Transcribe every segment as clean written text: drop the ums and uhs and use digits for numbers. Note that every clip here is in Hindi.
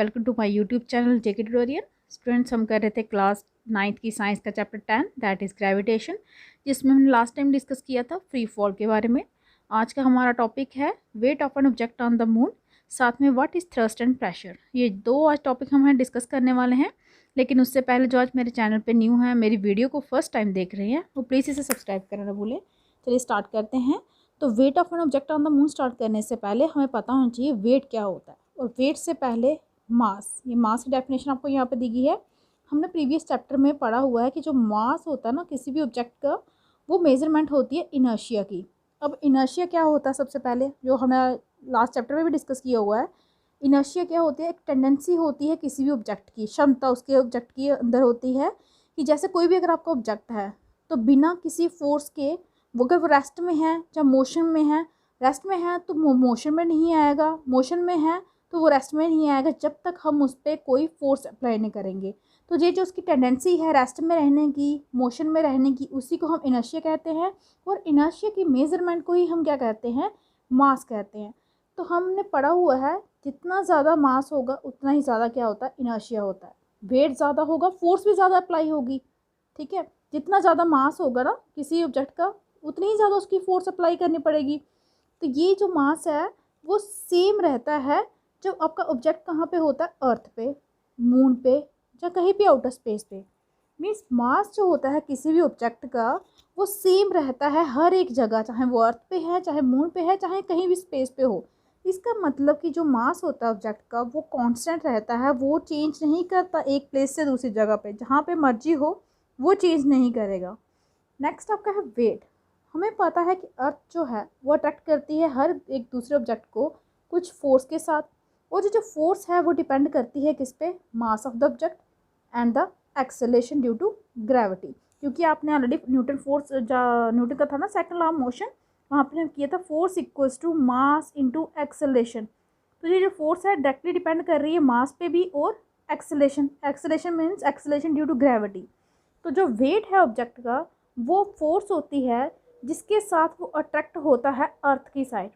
Welcome to my YouTube channel JK tutorial. Students, हम कर रहे थे क्लास 9th की साइंस का चैप्टर 10 दैट इज़ ग्रेविटेशन, जिसमें हमने लास्ट टाइम डिस्कस किया था फ्री फॉल के बारे में। आज का हमारा टॉपिक है wait of an object on the moon, साथ में what is thrust and pressure. ये दो आज टॉपिक हम डिस्कस करने वाले हैं। लेकिन उससे पहले जो आज मेरे चैनल पर न्यू है, मेरी वीडियो को फर्स्ट टाइम देख रहे हैं, वो प्लीज़ इसे सब्सक्राइब करना ना भूलें। चलिए स्टार्ट करते हैं। तो wait of an object on the moon start करने से पहले हमें पता होना चाहिए वेट क्या होता है, और वेट से पहले मास। ये मास की डेफिनेशन आपको यहाँ पे दी गई है। हमने प्रीवियस चैप्टर में पढ़ा हुआ है कि जो मास होता है ना किसी भी ऑब्जेक्ट का, वो मेजरमेंट होती है इनर्शिया की। अब इनर्शिया क्या होता है, सबसे पहले जो हमने लास्ट चैप्टर में भी डिस्कस किया हुआ है, इनर्शिया क्या होती है, एक टेंडेंसी होती है किसी भी ऑब्जेक्ट की, क्षमता उसके ऑब्जेक्ट के अंदर होती है कि जैसे कोई भी अगर आपका ऑब्जेक्ट है तो बिना किसी फोर्स के, वो अगर वो रेस्ट में है या मोशन में है, रेस्ट में है तो मोशन में नहीं आएगा, मोशन में है तो वो रेस्ट में नहीं आएगा जब तक हम उस पर कोई फोर्स अप्लाई नहीं करेंगे। तो ये जो उसकी टेंडेंसी है रेस्ट में रहने की, मोशन में रहने की, उसी को हम इनर्शिया कहते हैं। और इनर्शिया की मेजरमेंट को ही हम क्या कहते हैं, मास कहते हैं। तो हमने पढ़ा हुआ है जितना ज़्यादा मास होगा उतना ही ज़्यादा क्या होता है, इनर्शिया होता है। वेट ज़्यादा होगा, फोर्स भी ज़्यादा अप्लाई होगी। ठीक है, जितना ज़्यादा मास होगा ना किसी ऑब्जेक्ट का, उतनी ही ज़्यादा उसकी फोर्स अप्लाई करनी पड़ेगी। तो ये जो मास है वो सेम रहता है जब आपका ऑब्जेक्ट कहाँ पे होता है, अर्थ पे, मून पे, या कहीं भी आउटर स्पेस पे। मीन्स मास जो होता है किसी भी ऑब्जेक्ट का वो सेम रहता है हर एक जगह, चाहे वो अर्थ पे है, चाहे मून पे है, चाहे कहीं भी स्पेस पे हो। इसका मतलब कि जो मास होता है ऑब्जेक्ट का वो कांस्टेंट रहता है, वो चेंज नहीं करता एक प्लेस से दूसरी जगह पे, जहाँ पे मर्जी हो वो चेंज नहीं करेगा। नेक्स्ट आपका है वेट। हमें पता है कि अर्थ जो है वो अट्रैक्ट करती है हर एक दूसरे ऑब्जेक्ट को कुछ फोर्स के साथ, और जो फोर्स है वो डिपेंड करती है किस पे, mass of the object and the acceleration due to gravity. क्योंकि आपने ऑलरेडी न्यूटन फोर्स, न्यूटन का था ना सेकंड लॉ ऑफ मोशन, वहाँ पे किया था force equals to mass into acceleration. तो ये जो फोर्स है डायरेक्टली डिपेंड कर रही है मास पे भी और acceleration. Acceleration means acceleration due to gravity. तो जो वेट है ऑब्जेक्ट का वो फोर्स होती है जिसके साथ वो अट्रैक्ट होता है अर्थ की साइड।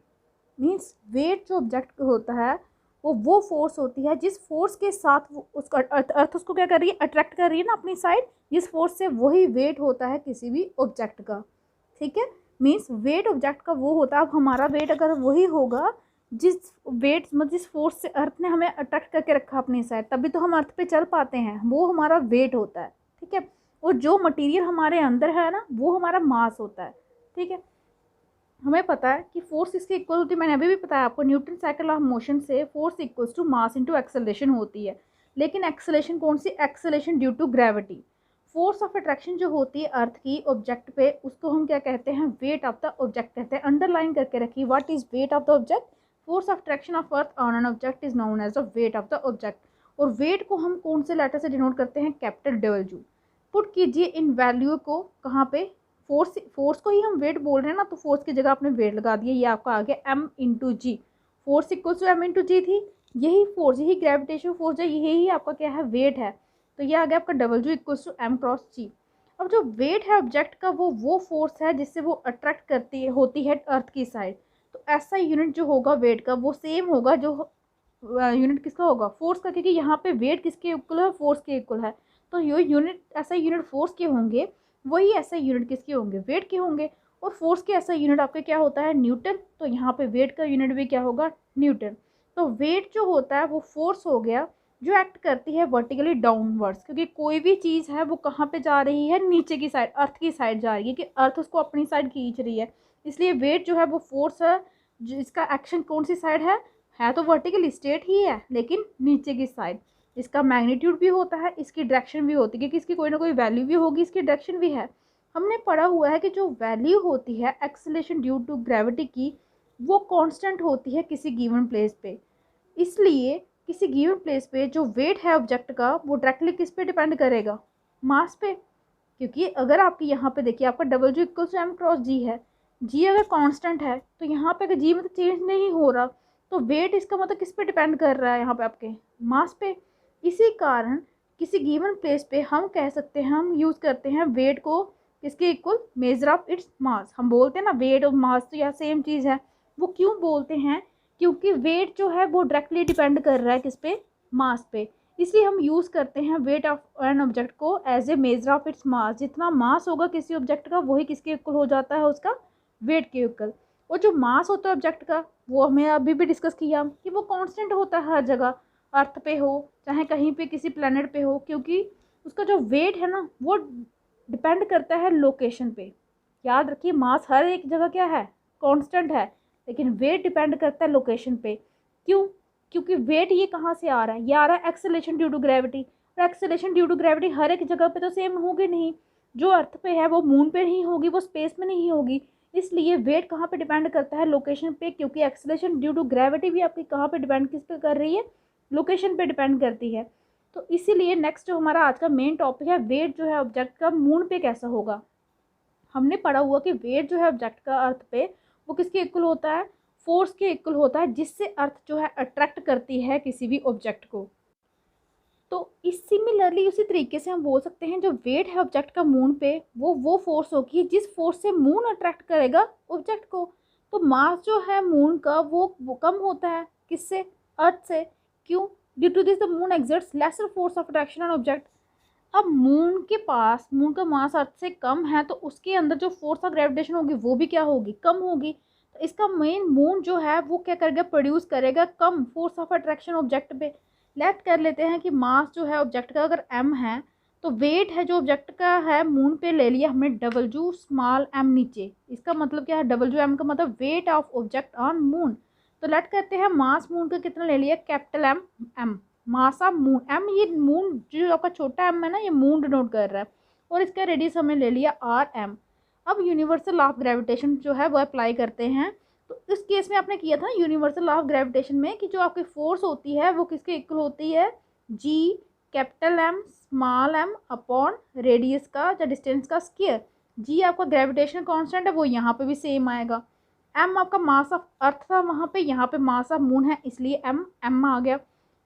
मीन्स वेट जो ऑब्जेक्ट होता है वो फोर्स होती है जिस फोर्स के साथ वो उसका अर्थ उसको क्या कर रही है, अट्रैक्ट कर रही है ना अपनी साइड, जिस फोर्स से, वही वेट होता है किसी भी ऑब्जेक्ट का। ठीक है, मीन्स वेट ऑब्जेक्ट का वो होता है। अब हमारा वेट अगर वही होगा जिस वेट मतलब जिस फोर्स से अर्थ ने हमें अट्रैक्ट करके रखा अपनी साइड, तभी तो हम अर्थ पे चल पाते हैं, वो हमारा वेट होता है। ठीक है, और जो मटेरियल हमारे अंदर है ना वो हमारा मास होता है। ठीक है, हमें पता है कि फोर्स इसके इक्वल होती है, मैंने अभी भी बताया आपको, न्यूटन साइकिल ऑफ मोशन से force equals to mass into acceleration होती है। लेकिन एक्सेलरेशन कौन सी, acceleration due to gravity. Force of attraction जो होती है अर्थ की ऑब्जेक्ट पे, उसको हम क्या कहते हैं, वेट ऑफ द ऑब्जेक्ट कहते हैं। अंडरलाइन करके रखिए, what is weight of the object, force of attraction of earth on an object is known as the weight of the object. और वेट को हम कौन से लेटर से डिनोट करते हैं, कैपिटल डब्ल्यू। पुट कीजिए इन वैल्यू को कहाँ पे, फोर्स को ही हम वेट बोल रहे हैं ना, तो फोर्स की जगह आपने वेट लगा दिया, ये आपका आ गया m into g. Force equals to m into g थी, यही फोर्स, यही ग्रेविटेशन फोर्स है, यही आपका क्या है, वेट है। तो ये आ गया आपका W equals to m cross g. अब जो वेट है ऑब्जेक्ट का वो फोर्स है जिससे वो अट्रैक्ट करती है, होती है अर्थ की साइड। तो ऐसा यूनिट जो होगा वेट का वो सेम होगा जो यूनिट किसका होगा, फोर्स का, क्योंकि यहाँ पे वेट किसके इक्वल है, फोर्स के इक्वल है। तो ये यूनिट, ऐसा यूनिट फोर्स के होंगे, वही ऐसा यूनिट किसके होंगे, वेट के होंगे। और फोर्स के ऐसा यूनिट आपका क्या होता है, न्यूटन। तो यहाँ पे वेट का यूनिट भी क्या होगा, न्यूटन। तो वेट जो होता है वो फोर्स हो गया जो एक्ट करती है वर्टिकली डाउनवर्ड्स, क्योंकि कोई भी चीज़ है वो कहाँ पे जा रही है, नीचे की साइड, अर्थ की साइड जा रही है, कि अर्थ उसको अपनी साइड खींच रही है। इसलिए वेट जो है वो फोर्स है जिसका एक्शन कौन सी साइड है तो वर्टिकल स्ट्रेट ही है लेकिन नीचे की साइड। इसका मैग्नीट्यूड भी होता है, इसकी डायरेक्शन भी होती है, क्योंकि इसकी कोई ना कोई वैल्यू भी होगी, इसकी डायरेक्शन भी है। हमने पढ़ा हुआ है कि जो वैल्यू होती है एक्सेलरेशन ड्यू टू ग्रेविटी की, वो कांस्टेंट होती है किसी गिवन प्लेस पे। इसलिए किसी गिवन प्लेस पे जो वेट है ऑब्जेक्ट का वो डायरेक्टली किस पे डिपेंड करेगा, मास पे। क्योंकि अगर आपकी यहाँ पे देखिए आपका W equal to m cross g है, जी अगर कांस्टेंट है तो यहाँ पे अगर जी मतलब चेंज नहीं हो रहा, तो वेट इसका मतलब किस पे डिपेंड कर रहा है, यहाँ पे आपके मास पे। इसी कारण किसी गिवन प्लेस पे हम कह सकते हैं, हम यूज़ करते हैं वेट को किसके इक्वल, मेजर ऑफ इट्स मास। हम बोलते हैं ना वेट और मास तो यह सेम चीज़ है। वो क्यों बोलते हैं, क्योंकि वेट जो है वो डायरेक्टली डिपेंड कर रहा है किस पे, मास पे, इसलिए हम यूज़ करते हैं वेट ऑफ एन ऑब्जेक्ट को as a measure of its mass. जितना मास होगा किसी ऑब्जेक्ट का वही किसके इक्वल हो जाता है, उसका वेट के इक्वल। और जो मास होता है ऑब्जेक्ट का वो हमें अभी भी डिस्कस किया कि वो कांस्टेंट होता है हर जगह, अर्थ पे हो चाहे कहीं पे किसी प्लेनेट पे हो, क्योंकि उसका जो वेट है ना वो डिपेंड करता है लोकेशन पे। याद रखिए मास हर एक जगह क्या है, कांस्टेंट है, लेकिन वेट डिपेंड करता है लोकेशन पे। क्यों? क्योंकि वेट ये कहाँ से आ रहा है, ये आ रहा है एक्सेलेरेशन ड्यू टू ग्रेविटी। और एक्सेलेरेशन ड्यू टू ग्रेविटी हर एक जगह पे तो सेम होगी नहीं, जो अर्थ पे है वो मून पे नहीं होगी, वो स्पेस में नहीं होगी। इसलिए वेट कहाँ पे डिपेंड करता है, लोकेशन पे, क्योंकि एक्सेलेरेशन ड्यू टू ग्रेविटी भी आपकी कहाँ पे डिपेंड किस पे कर रही है, लोकेशन पे डिपेंड करती है। तो इसीलिए नेक्स्ट जो हमारा आज का मेन टॉपिक है, वेट जो है ऑब्जेक्ट का मून पे कैसा होगा। हमने पढ़ा हुआ कि वेट जो है ऑब्जेक्ट का अर्थ पे वो किसके इक्वल होता है, फोर्स के इक्वल होता है, जिससे अर्थ जो है अट्रैक्ट करती है किसी भी ऑब्जेक्ट को। तो इस सिमिलरली उसी तरीके से हम बोल सकते हैं जो वेट है ऑब्जेक्ट का मून पे वो फोर्स होगी जिस फोर्स से मून अट्रैक्ट करेगा ऑब्जेक्ट को। तो मास जो है मून का वो कम होता है किससे, अर्थ से। क्यों? Due to this the moon exerts lesser force of attraction on object. अब मून के पास, मून का मास अर्थ से कम है तो उसके अंदर जो फोर्स ऑफ ग्रेविटेशन होगी वो भी क्या होगी, कम होगी। तो इसका मेन मून जो है वो क्या करेगा, प्रोड्यूस करेगा कम फोर्स ऑफ अट्रैक्शन ऑब्जेक्ट पे। लेट कर लेते हैं कि मास जो है ऑब्जेक्ट का अगर m है तो वेट है जो ऑब्जेक्ट का है मून पे ले लिया हमने W स्मॉल m नीचे। इसका मतलब क्या है, WM का मतलब wait of object on moon. तो लेट करते हैं मास मून का कितना ले लिया, capital M mass of moon. m ये मून जो आपका छोटा m है ना, ये मून डिनोट कर रहा है, और इसका रेडियस हमने ले लिया RM। अब यूनिवर्सल लॉ ऑफ ग्रेविटेशन जो है वो अप्लाई करते हैं। तो इस केस में आपने किया था यूनिवर्सल लॉ ऑफ ग्रेविटेशन में कि जो आपकी फोर्स होती है वो किसके इक्वल होती है, G capital M small m upon radius का या डिस्टेंस का स्क्वायर। G आपका ग्रेविटेशन कांस्टेंट है वो यहाँ पे भी सेम आएगा। M आपका मास ऑफ अर्थ था वहाँ पे, यहाँ पे मास ऑफ मून है इसलिए M आ गया।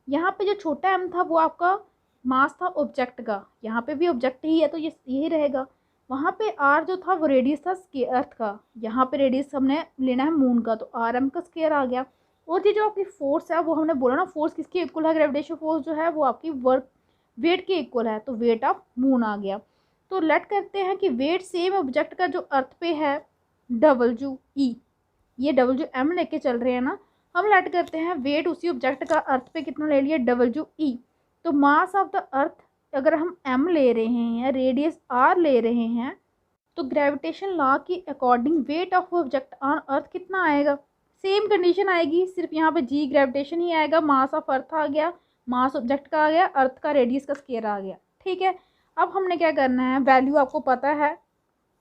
यहाँ पे जो छोटा m था वो आपका मास था ऑब्जेक्ट का, यहाँ पे भी ऑब्जेक्ट ही है तो ये यही रहेगा। वहाँ पे r जो था वो रेडियस था अर्थ का, यहाँ पे रेडियस हमने लेना है मून का तो RM का स्क्वायर आ गया। और ये जो आपकी फोर्स है वो हमने बोला ना, फोर्स किसके इक्वल है, ग्रेविटेशन फोर्स जो है वो आपकी वर्क वेट के इक्वल है, तो वेट ऑफ मून आ गया। तो लेट करते हैं कि वेट सेम ऑब्जेक्ट का जो अर्थ पे है WE, ये WM लेके चल रहे हैं ना, हम लेट करते हैं वेट उसी ऑब्जेक्ट का अर्थ पे कितना ले लिया, WE। तो मास ऑफ द अर्थ अगर हम m ले रहे हैं, रेडियस r ले रहे हैं, तो ग्रेविटेशन लॉ के according wait of object on earth कितना आएगा, सेम कंडीशन आएगी, सिर्फ यहाँ पे g ग्रेविटेशन ही आएगा, मास ऑफ अर्थ आ गया, मास ऑब्जेक्ट का आ गया, अर्थ का रेडियस का स्क्वायर आ गया। ठीक है, अब हमने क्या करना है, वैल्यू आपको पता है,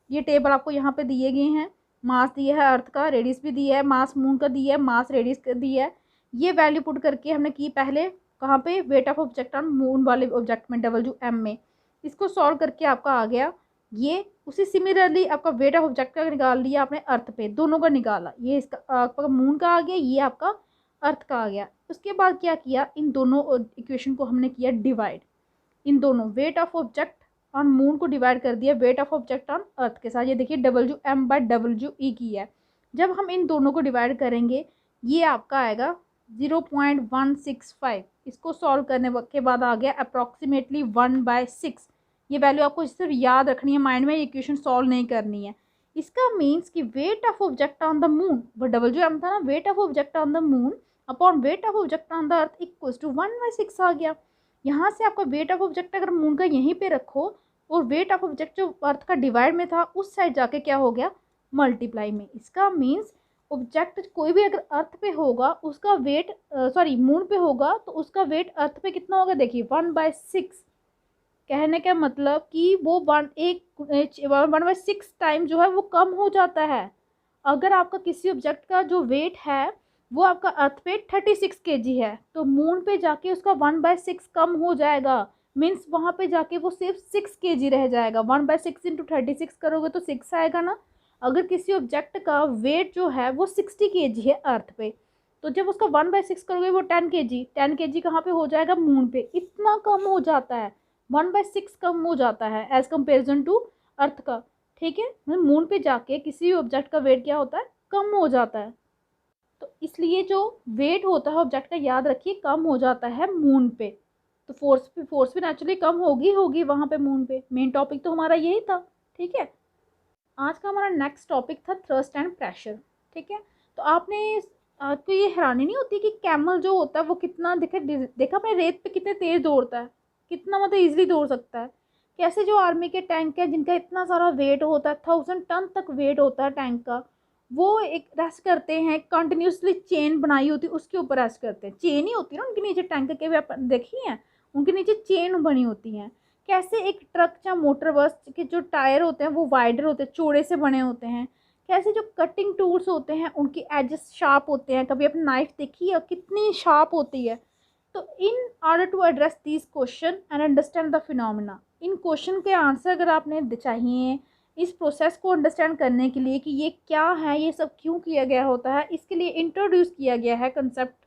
ये टेबल आपको यहाँ पे दिए गए हैं, मास दिया है अर्थ का, रेडियस भी दिया है, मास मून का दिया है, मास रेडियस का दिया है। ये वैल्यू पुट करके हमने की पहले कहाँ पे, wait of object on moon वाले ऑब्जेक्ट में WM में। इसको सॉल्व करके आपका आ गया ये। उसी सिमिलरली आपका वेट ऑफ ऑब्जेक्ट का निकाल लिया आपने अर्थ पे, दोनों का निकाला, ये इसका आपका मून का आ गया, ये आपका अर्थ का आ गया। उसके बाद क्या किया, इन दोनों इक्वेशन को हमने किया डिवाइड, इन दोनों wait of object on moon को डिवाइड कर दिया wait of object on earth के साथ। ये देखिए WM/WE की है। जब हम इन दोनों को डिवाइड करेंगे ये आपका आएगा 0.165। इसको सॉल्व करने के बाद आ गया अप्रॉक्सीमेटली 1/6। ये वैल्यू आपको सिर्फ याद रखनी है माइंड में, ये इक्वेशन सॉल्व नहीं करनी है। इसका मीन्स कि weight of object on the moon, वो WM था ना, weight of object on the moon upon weight of object on the earth equals to 1/6 आ गया। यहाँ से आपका वेट ऑफ ऑब्जेक्ट अगर मून का यहीं पे रखो और वेट ऑफ ऑब्जेक्ट जो अर्थ का डिवाइड में था उस साइड जाके क्या हो गया, मल्टीप्लाई में। इसका मीन्स ऑब्जेक्ट कोई भी अगर अर्थ पे होगा उसका वेट मून पे होगा तो उसका वेट अर्थ पे कितना होगा, देखिए 1/6। कहने का मतलब कि वो 1/6 टाइम जो है वो कम हो जाता है। अगर आपका किसी ऑब्जेक्ट का जो वेट है वो आपका अर्थ पे 36 kg है तो मून पे जाके उसका 1/6 कम हो जाएगा, मीन्स वहाँ पे जाके वो सिर्फ 6 kg रह जाएगा। 1/6 इंटू 36 करोगे तो 6 आएगा ना। अगर किसी ऑब्जेक्ट का वेट जो है वो 60 kg है अर्थ पे, तो जब उसका 1/6 करोगे वो 10 kg कहाँ पे हो जाएगा, मून पे। इतना कम हो जाता है, 1/6 कम हो जाता है एज कम्पेरिजन टू अर्थ का। ठीक है, मून पे जाके किसी भी ऑब्जेक्ट का वेट क्या होता है, कम हो जाता है। तो इसलिए जो वेट होता है ऑब्जेक्ट का, याद रखिए, कम हो जाता है मून पे। तो फोर्स भी नेचुरली कम होगी वहाँ पे मून पे। मेन टॉपिक तो हमारा यही था। ठीक है, आज का हमारा नेक्स्ट टॉपिक था थ्रस्ट एंड प्रेशर। ठीक है, तो आपको ये हैरानी नहीं होती कि कैमल जो होता है वो कितना देखा अपने रेत पे कितने तेज दौड़ता है, कितना मतलब इजीली दौड़ सकता है। कैसे जो आर्मी के टैंक है जिनका इतना सारा वेट होता है, 1000 टन तक वेट होता है टैंक का, वो एक रेस्ट करते हैं कंटिन्यूसली, चेन बनाई होती है उसके ऊपर रेस्ट करते हैं। चेन ही होती है ना उनके नीचे, टैंक के भी आप देखी हैं उनके नीचे चेन बनी होती हैं। कैसे एक ट्रक या मोटर बस के जो टायर होते हैं वो वाइडर होते हैं, चौड़े से बने होते हैं। कैसे जो कटिंग टूल्स होते हैं उनकी एजेस शार्प होते हैं, कभी आपने नाइफ देखी है कितनी शार्प होती है। तो in order to address this question and understand the phenomena, इन क्वेश्चन के आंसर अगर आपने चाहिए इस प्रोसेस को अंडरस्टैंड करने के लिए कि ये क्या है, ये सब क्यों किया गया होता है, इसके लिए इंट्रोड्यूस किया गया है कंसेप्ट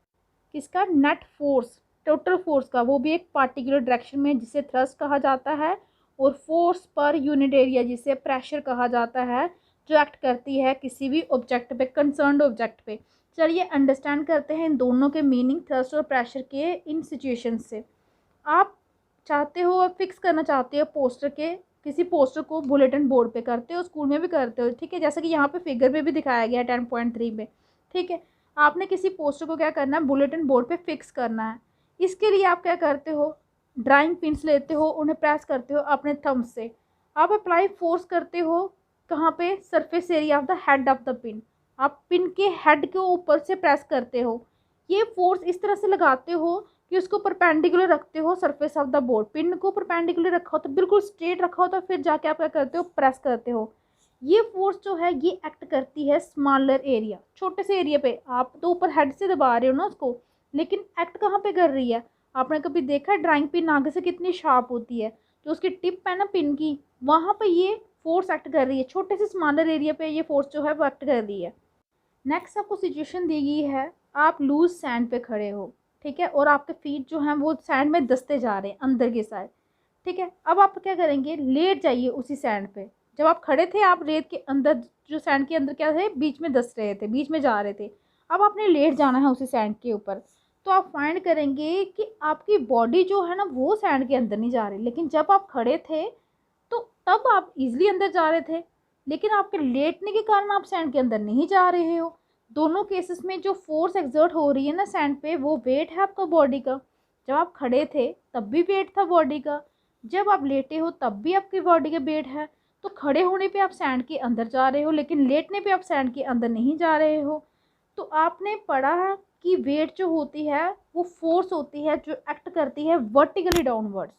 किसका, नेट फोर्स, टोटल फोर्स का, वो भी एक पार्टिकुलर डायरेक्शन में जिसे थ्रस्ट कहा जाता है, और फोर्स पर यूनिट एरिया जिसे प्रेशर कहा जाता है, जो एक्ट करती है किसी भी ऑब्जेक्ट पे, कंसर्न्ड ऑब्जेक्ट पे। चलिए अंडरस्टैंड करते हैं इन दोनों के मीनिंग, थ्रस्ट और प्रेशर के, इन सिचुएशन से। आप चाहते हो, आप फिक्स करना चाहते हो पोस्टर के, किसी पोस्टर को बुलेटिन बोर्ड पे करते हो, स्कूल में भी करते हो। ठीक है, जैसे कि यहाँ पे फिगर में भी दिखाया गया है 10.3 में। ठीक है, आपने किसी पोस्टर को क्या करना है, बुलेटिन बोर्ड पे फिक्स करना है। इसके लिए आप क्या करते हो, ड्राइंग पिन्स लेते हो, उन्हें प्रेस करते हो अपने थंब से। आप अप्लाई फोर्स करते हो कहाँ पे, surface area of the head of the pin. आप पिन के हेड के ऊपर से प्रेस करते हो। ये फोर्स इस तरह से लगाते हो कि उसको परपेंडिकुलर रखते हो surface of the board. Pin को परपेंडिकुलर रखा हो तो बिल्कुल स्ट्रेट रखा हो, तो फिर जाके आप क्या करते हो, प्रेस करते हो। ये फोर्स जो है ये एक्ट करती है स्मॉलर एरिया, छोटे से एरिया पे। आप तो ऊपर हेड से दबा रहे हो ना उसको, लेकिन एक्ट कहाँ पे कर रही है, आपने कभी देखा है ड्राइंग पिन आगे से कितनी शार्प होती है, जो उसकी टिप है ना पिन की, वहाँ पे ये फोर्स एक्ट कर रही है। छोटे से स्मॉलर एरिया पे ये फोर्स जो है वो एक्ट कर रही है। नेक्स्ट आपको सिचुएशन दी गई है, आप लूज सैंड पे खड़े हो। ठीक है, और आपके फीट जो हैं वो सैंड में दसते जा रहे हैं अंदर की साइड। ठीक है, अब आप क्या करेंगे, लेट जाइए उसी सैंड पे। जब आप खड़े थे आप रेत के अंदर, जो सैंड के अंदर क्या थे, बीच में दस रहे थे, बीच में जा रहे थे। अब आपने लेट जाना है उसी सैंड के ऊपर। तो आप फाइंड करेंगे कि आपकी बॉडी जो है ना वो सैंड के अंदर नहीं जा रही, लेकिन जब आप खड़े थे तो तब आप इजीली अंदर जा रहे थे, लेकिन आपके लेटने के कारण आप सैंड के अंदर नहीं जा रहे हो। दोनों केसेस में जो फोर्स एक्सर्ट हो रही है ना सैंड पे, वो वेट है आपका बॉडी का। जब आप खड़े थे तब भी वेट था बॉडी का, जब आप लेटे हो तब भी आपकी बॉडी का वेट है। तो खड़े होने पे आप सैंड के अंदर जा रहे हो, लेकिन लेटने पे आप सैंड के अंदर नहीं जा रहे हो। तो आपने पढ़ा है कि वेट जो होती है वो फोर्स होती है जो एक्ट करती है वर्टिकली डाउनवर्ड्स।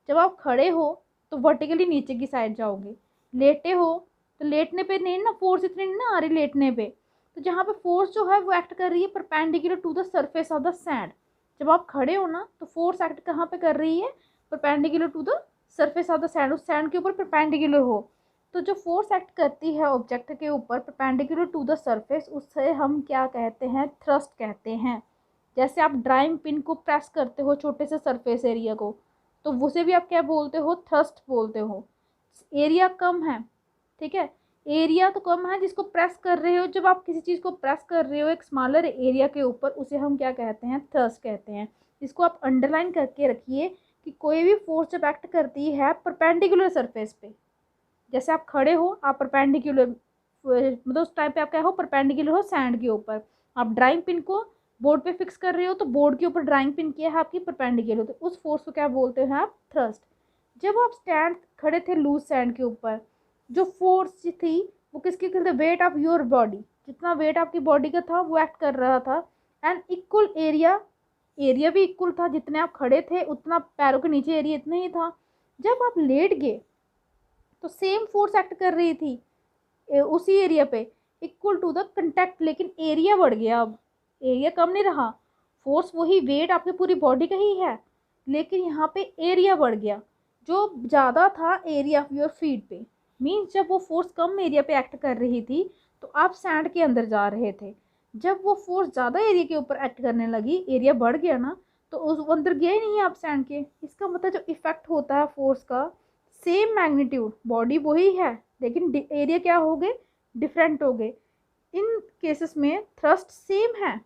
जब आप खड़े हो तो वर्टिकली नीचे की साइड जाओगे, लेटे हो तो लेटने पे नहीं ना, फोर्स इतनी नहीं ना आ रही लेटने पे। तो जहाँ पे फोर्स जो है वो एक्ट कर रही है perpendicular to the surface of the sand. जब आप खड़े हो ना तो फोर्स एक्ट कहाँ पे कर रही है, perpendicular to the surface of the sand, उस सैंड के ऊपर परपेंडिकुलर हो। तो जो फोर्स एक्ट करती है ऑब्जेक्ट के ऊपर परपेंडिकुलर टू द सरफेस, उससे हम क्या कहते हैं, थ्रस्ट कहते हैं। जैसे आप ड्राइंग पिन को प्रेस करते हो छोटे से सरफेस एरिया को, तो उसे भी आप क्या बोलते हो, थ्रस्ट बोलते हो। एरिया कम है, ठीक है, एरिया तो कम है जिसको प्रेस कर रहे हो। जब आप किसी चीज़ को प्रेस कर रहे हो एक स्मॉलर एरिया के ऊपर, उसे हम क्या कहते हैं, थ्रस्ट कहते हैं। इसको आप अंडरलाइन करके रखिए कि कोई भी फोर्स जब एक्ट करती है परपेंडिकुलर सरफेस पे, जैसे आप खड़े हो, आप परपेंडिकुलर, मतलब उस टाइम पे आप क्या हो, परपेंडिकुलर हो सैंड के ऊपर। आप ड्राइंग पिन को बोर्ड पे फिक्स कर रहे हो तो बोर्ड के ऊपर ड्राइंग पिन किया है आपकी परपेंडिकुलर, तो उस फोर्स को क्या बोलते हैं आप, थ्रस्ट। जब आप स्टैंड खड़े थे लूज सैंड के ऊपर, जो फोर्स थी वो किसकी थी, वेट ऑफ योर बॉडी, जितना वेट आपकी बॉडी का था वो एक्ट कर रहा था। एंड इक्वल एरिया, एरिया भी इक्वल था, जितने आप खड़े थे उतना पैरों के नीचे एरिया इतना ही था। जब आप लेट गए तो सेम फोर्स एक्ट कर रही थी उसी एरिया पे, इक्वल टू द कंटेक्ट, लेकिन एरिया बढ़ गया। अब एरिया कम नहीं रहा, फोर्स वही, वेट आपकी पूरी बॉडी का ही है, लेकिन यहाँ पे एरिया बढ़ गया। जो ज़्यादा था एरिया ऑफ योर फीट पे, मीन्स जब वो फोर्स कम एरिया पे एक्ट कर रही थी तो आप सैंड के अंदर जा रहे थे। जब वो फोर्स ज़्यादा एरिया के ऊपर एक्ट करने लगी, एरिया बढ़ गया ना, तो उस अंदर गए ही नहीं आप सैंड के। इसका मतलब जो इफेक्ट होता है फोर्स का, सेम मैग्नीट्यूड, बॉडी वही है, लेकिन एरिया क्या हो गए, डिफरेंट हो गए। इन केसेस में थ्रस्ट सेम है,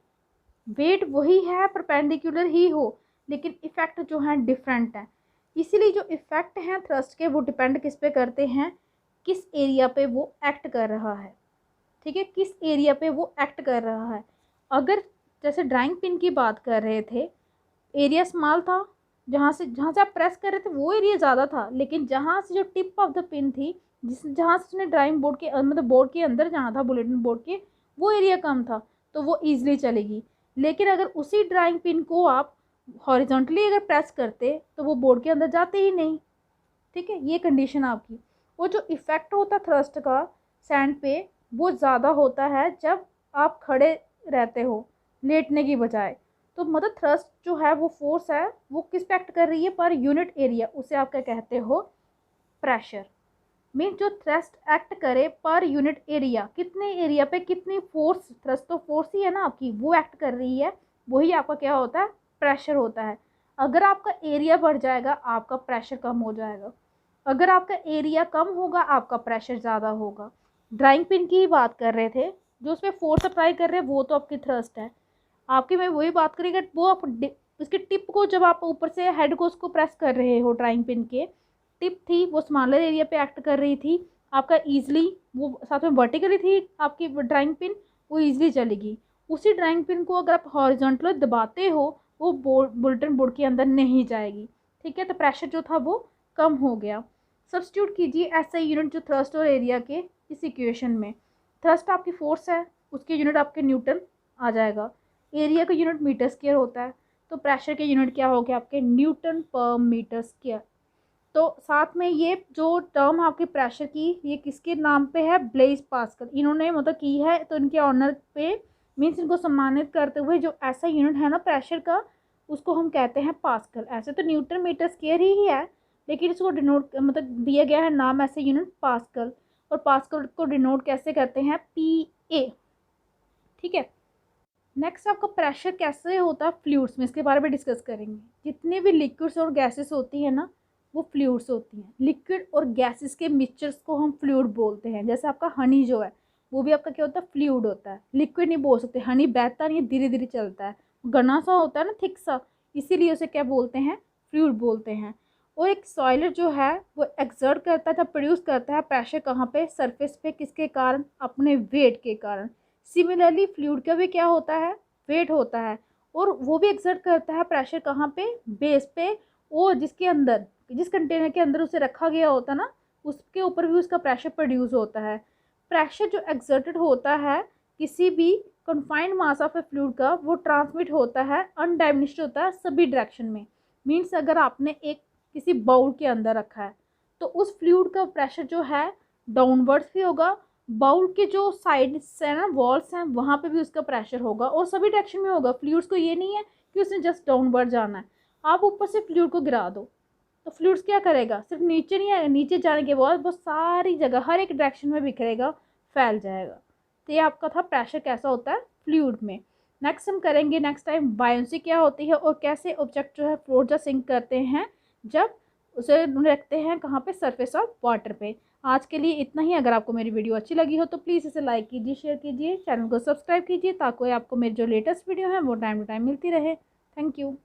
वेट वही है, परपेंडिकुलर ही हो, लेकिन इफ़ेक्ट जो है डिफरेंट है। इसीलिए जो इफ़ेक्ट हैं थ्रस्ट के वो डिपेंड किस पे करते हैं, किस एरिया पे वो एक्ट कर रहा है। ठीक है, किस एरिया पे वो एक्ट कर रहा है। अगर जैसे ड्राइंग पिन की बात कर रहे थे, एरिया स्मॉल था, जहाँ से आप प्रेस कर रहे थे वो एरिया ज़्यादा था, लेकिन जहाँ से जो टिप ऑफ द पिन थी, जहाँ से उसने ड्राइंग बोर्ड के मतलब बोर्ड के अंदर जाना था, बुलेटिन बोर्ड के, वो एरिया कम था, तो वो ईजिली चलेगी। लेकिन अगर उसी ड्राइंग पिन को आप हॉरिजॉन्टली अगर प्रेस करते तो वो बोर्ड के अंदर जाते ही नहीं। ठीक है, ये कंडीशन आपकी। वो जो इफ़ेक्ट होता थ्रस्ट का सैंड पे वो ज़्यादा होता है जब आप खड़े रहते हो लेटने की बजाय। तो मतलब थ्रस्ट जो है वो फोर्स है, वो किस पे एक्ट कर रही है, पर यूनिट एरिया, उसे आप क्या कहते हो, प्रेशर। मीन जो थ्रस्ट एक्ट करे पर यूनिट एरिया, कितने एरिया पे कितनी फोर्स, थ्रस्ट तो फोर्स ही है ना आपकी, वो एक्ट कर रही है, वही आपका क्या होता है, प्रेशर होता है। अगर आपका एरिया बढ़ जाएगा आपका प्रेशर कम हो जाएगा, अगर आपका एरिया कम होगा आपका प्रेशर ज़्यादा होगा। ड्राइंग पिन की ही बात कर रहे थे, जो उस पर फोर्स अप्लाई कर रहे हैं वो तो आपकी थ्रस्ट है। आपकी मैं वही बात करेंगे, वो आप उसके टिप को जब आप ऊपर से हेड को उसको प्रेस कर रहे हो, ड्राइंग पिन के टिप थी वो स्मॉलर एरिया पे एक्ट कर रही थी, आपका ईजिली वो साथ में वर्टिकली थी आपकी ड्राइंग पिन, वो ईजिली चलेगी। उसी ड्राइंग पिन को अगर आप हॉरिजॉन्टली दबाते हो वो बुलेटिन बोर्ड के अंदर नहीं जाएगी। ठीक है, तो प्रेशर जो था वो कम हो गया। सब्स्टिट्यूट कीजिए ऐसा यूनिट जो थ्रस्ट और एरिया के इस इक्वेशन में। थ्रस्ट आपकी फोर्स है, उसके यूनिट आपके न्यूटन आ जाएगा, एरिया का यूनिट मीटर स्क्वायर होता है, तो प्रेशर के यूनिट क्या हो गया आपके, न्यूटन पर मीटर स्क्वायर। तो साथ में ये जो टर्म आपके प्रेशर की, ये किसके नाम पे है, ब्लेज पास्कल, इन्होंने मतलब की है, तो इनके ऑनर पे मीन्स इनको सम्मानित करते हुए जो ऐसा यूनिट है ना प्रेशर का, उसको हम कहते हैं पास्कल। ऐसे तो न्यूटन मीटर स्क्वायर ही है, लेकिन इसको डिनोट मतलब दिया गया है नाम ऐसे यूनिट पास्कल, और पास्कल को डिनोट कैसे करते हैं, PA। ठीक है, नेक्स्ट आपका प्रेशर कैसे होता है फ्लूइड्स में, इसके बारे में डिस्कस करेंगे। जितने भी लिक्विड्स और गैसेस होती हैं ना वो फ्लूइड्स होती हैं। लिक्विड और गैसेस के मिक्सचर्स को हम फ्लूइड बोलते हैं। जैसे आपका हनी जो है वो भी आपका क्या होता है, फ्लूइड होता है। लिक्विड नहीं बोल सकते, हनी बहता नहीं, धीरे धीरे चलता है, घना सा होता है ना, थिक सा, इसीलिए उसे क्या बोलते हैं, फ्लूइड बोलते हैं। और एक सॉइलर जो है वो एक्सर्ट करता है, जब प्रोड्यूस करता है प्रेशर कहाँ पे, सरफेस पे, किसके कारण, अपने वेट के कारण। सिमिलरली फ्लूइड का भी क्या होता है, वेट होता है, और वो भी एक्सर्ट करता है प्रेशर कहाँ पे, बेस पे, और जिसके अंदर, जिस कंटेनर के अंदर उसे रखा गया होता ना उसके ऊपर भी उसका प्रेशर प्रोड्यूस होता है। प्रेशर जो एक्सर्टेड होता है किसी भी confined mass of A fluid का, वो ट्रांसमिट होता है, अनडाइमिनिश्ड होता है सभी डायरेक्शन में। मीन्स अगर आपने एक किसी बाउल के अंदर रखा है तो उस फ्लूइड का प्रेशर जो है डाउनवर्ड्स भी होगा, बाउल के जो साइड्स है ना, वॉल्स हैं, वहाँ पे भी उसका प्रेशर होगा, और सभी डायरेक्शन में होगा। फ्लूइड्स को ये नहीं है कि उसने जस्ट डाउनवर्ड जाना है। आप ऊपर से फ्लूइड को गिरा दो तो फ्लूइड्स क्या करेगा, सिर्फ नीचे नहीं आएगा, नीचे जाने के बाद वो सारी जगह हर एक डायरेक्शन में बिखरेगा, फैल जाएगा। तो ये आपका था प्रेशर कैसा होता है फ्लूइड में। नेक्स्ट हम करेंगे नेक्स्ट टाइम बायोन्सी क्या होती है, और कैसे ऑब्जेक्ट जो है फ्लोट या सिंक करते हैं जब उसे रखते हैं कहाँ पे, सरफेस ऑफ वाटर पे। आज के लिए इतना ही। अगर आपको मेरी वीडियो अच्छी लगी हो तो प्लीज़ इसे लाइक कीजिए, शेयर कीजिए, चैनल को सब्सक्राइब कीजिए, ताकि आपको मेरी जो लेटेस्ट वीडियो है वो टाइम टू टाइम मिलती रहे। Thank you.